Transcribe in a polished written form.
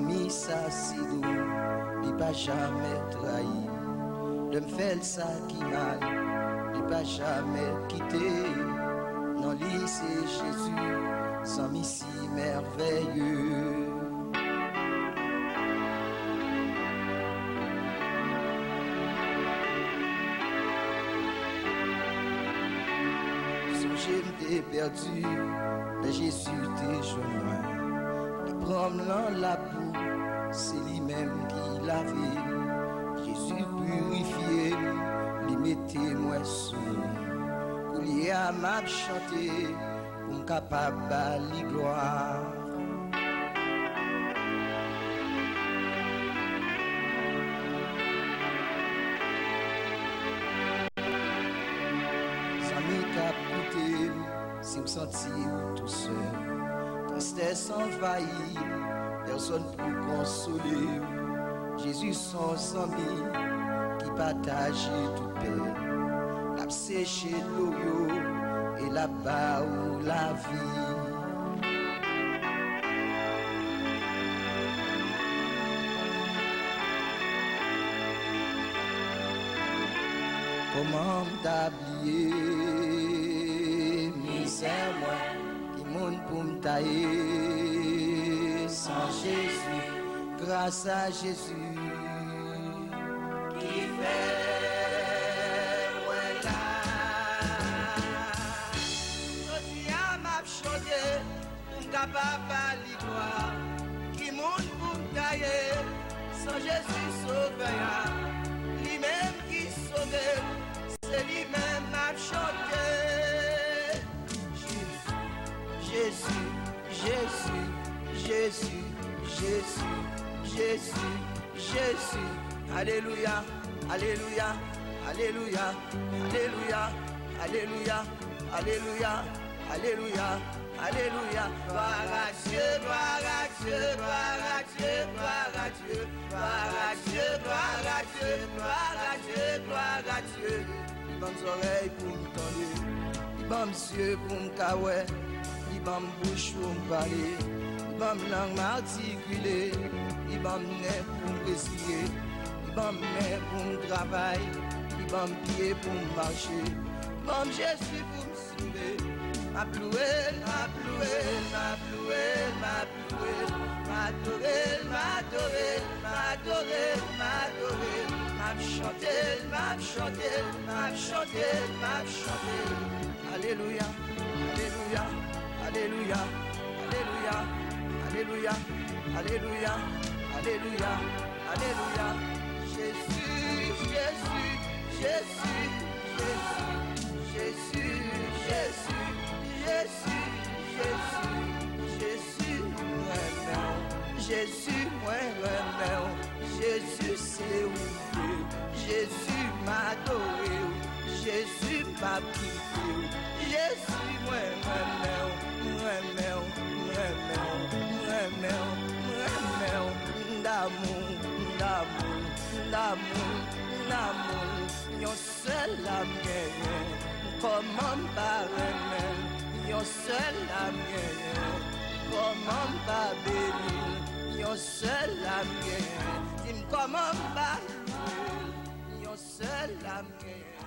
Zami ça si doux, il pas jamais trahi. De me faire ça qui mal, il pas jamais quitté. Non, lui c'est Jésus, Zami si merveilleux. J'étais perdu, mais Jésus t'est joint. Il prend dans la boue, c'est lui-même qui l'a vu. Jésus purifié, lui mettait moi sous. Pour lui à m'a chanté, pour me capable de gloire. Si vous sentez tout seul, tristesse envahit, personne pour consoler. Jésus son ami qui partage toute paix, l'a séché l'eau et là-bas où la vie. Comment t'habiller? C'est moi qui monte pour me tailler. Sans Jésus, grâce à Jésus qui fait moi là. Je dis à ma chanté pour me capable de gloire. Qui monte pour me tailler. Sans Jésus sauveur, lui-même qui sauve, c'est lui-même m'a chanté. Jésus, Jésus, Jésus, Jésus, Jésus, Jésus. Alléluia, Alléluia, Alléluia, Alléluia, Alléluia, Alléluia, Alléluia, Alléluia. Gloire à Dieu, gloire à Dieu, gloire à Dieu, gloire à Dieu, gloire à Dieu, gloire à Dieu, gloire à Dieu, gloire à Dieu. Bonnes oreilles pour me tendre, bonnes yeux pour me caouer. Il va me bouche pour me parler, il va me langue m'articuler, il va me nez pour me respirer, il va me main pour me travailler, il va me pied pour me marcher, il va me Jésus pour me sauver. Ma ploué, ma ploué, ma ploué, ma ploué, ma doré, ma doré, ma doré, ma doré, ma chanter, ma chanter, ma chanter, ma chanter. Alléluia, Alléluia. Alléluia, Alléluia, Alléluia, Alléluia, Alléluia, Alléluia. Jésus, Jésus, Jésus, Jésus, Jésus, Jésus, Jésus, Jésus, Jésus, Jésus, c'est où Jésus m'a adoré, Jésus m'a quitté, Jésus, yon seul la mienne, comment pas remettre, yon seul la mienne, comment pas bénir, yon seul la mienne, dis-moi comment pas, yon seul la mienne.